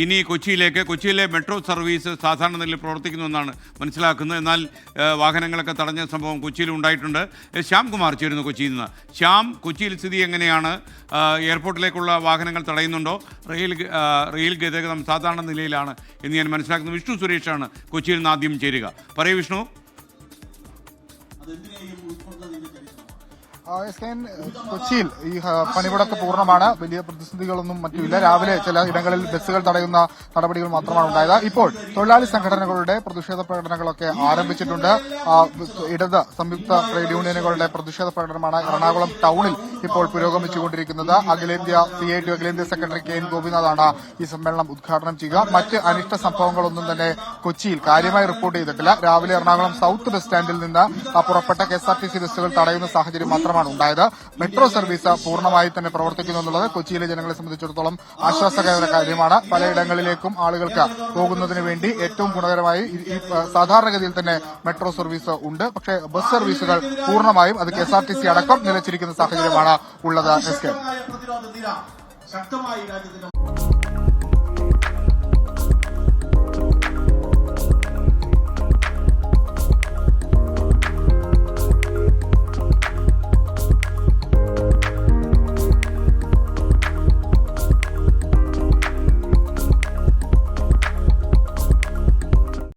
ഇനി കൊച്ചിയിലെ metro service സാധാരണ നിലയിൽ പ്രവർത്തിക്കുന്നുവെന്നാണ് മനസ്സിലാക്കുന്നത്. എന്നാൽ വാഹനങ്ങളൊക്കെ തടഞ്ഞ സംഭവം കൊച്ചിയിൽ ഉണ്ടായിട്ടുണ്ട്. ശ്യാംകുമാർ ചേരുന്നു കൊച്ചിയിൽ നിന്ന്. ശ്യാം, കൊച്ചിയിൽ സ്ഥിതി എങ്ങനെയാണ്? എയർപോർട്ടിലേക്കുള്ള വാഹനങ്ങൾ തടയുന്നുണ്ടോ? റെയിൽ ഗതാഗതം സാധാരണ നിലയിലാണ് എന്ന് ഞാൻ മനസ്സിലാക്കുന്നു. വിഷ്ണു സുരേഷാണ് കൊച്ചിയിൽ നിന്ന് ആദ്യം ചേരുക. പറയൂ വിഷ്ണു. കൊച്ചിയിൽ ഈ പണിമുടക്ക് പൂർണ്ണമാണ്. വലിയ പ്രതിസന്ധികളൊന്നും മറ്റുമില്ല. രാവിലെ ചില ഇടങ്ങളിൽ ബസ്സുകൾ തടയുന്ന നടപടികൾ മാത്രമാണ് ഉണ്ടായത്. ഇപ്പോൾ തൊഴിലാളി സംഘടനകളുടെ പ്രതിഷേധ പ്രകടനങ്ങളൊക്കെ ആരംഭിച്ചിട്ടുണ്ട്. ഇടത് സംയുക്ത ട്രേഡ് യൂണിയനുകളുടെ പ്രതിഷേധ പ്രകടനമാണ് എറണാകുളം ടൌണിൽ ഇപ്പോൾ പുരോഗമിച്ചുകൊണ്ടിരിക്കുന്നത്. അഖിലേന്ത്യാ CITU അഖിലേന്ത്യാ സെക്രട്ടറി KN ഗോപിനാഥാണ് ഈ സമ്മേളനം ഉദ്ഘാടനം ചെയ്യുക. മറ്റ് അനിഷ്ട സംഭവങ്ങളൊന്നും തന്നെ കൊച്ചിയിൽ കാര്യമായി റിപ്പോർട്ട് ചെയ്തിട്ടില്ല. രാവിലെ എറണാകുളം സൌത്ത് ബസ് സ്റ്റാൻഡിൽ നിന്ന് പുറപ്പെട്ട KSRTC ബസ്സുകൾ തടയുന്ന സാഹചര്യം മാത്രമാണ് ഉണ്ടായത്. മെട്രോ സർവീസ് പൂർണ്ണമായി തന്നെ പ്രവർത്തിക്കുന്നു എന്നുള്ളത് കൊച്ചിയിലെ ജനങ്ങളെ സംബന്ധിച്ചിടത്തോളം ആശ്വാസകര കാര്യമാണ്. പലയിടങ്ങളിലേക്കും ആളുകൾക്ക് പോകുന്നതിന് വേണ്ടി ഏറ്റവും ഗുണകരമായി ഈ സാധാരണഗതിയിൽ തന്നെ മെട്രോ സർവീസ് ഉണ്ട്. പക്ഷേ ബസ് സർവീസുകൾ പൂർണ്ണമായും അത് KSRTC അടക്കം നിലച്ചിരിക്കുന്ന സാഹചര്യമാണ് ഉള്ളത്.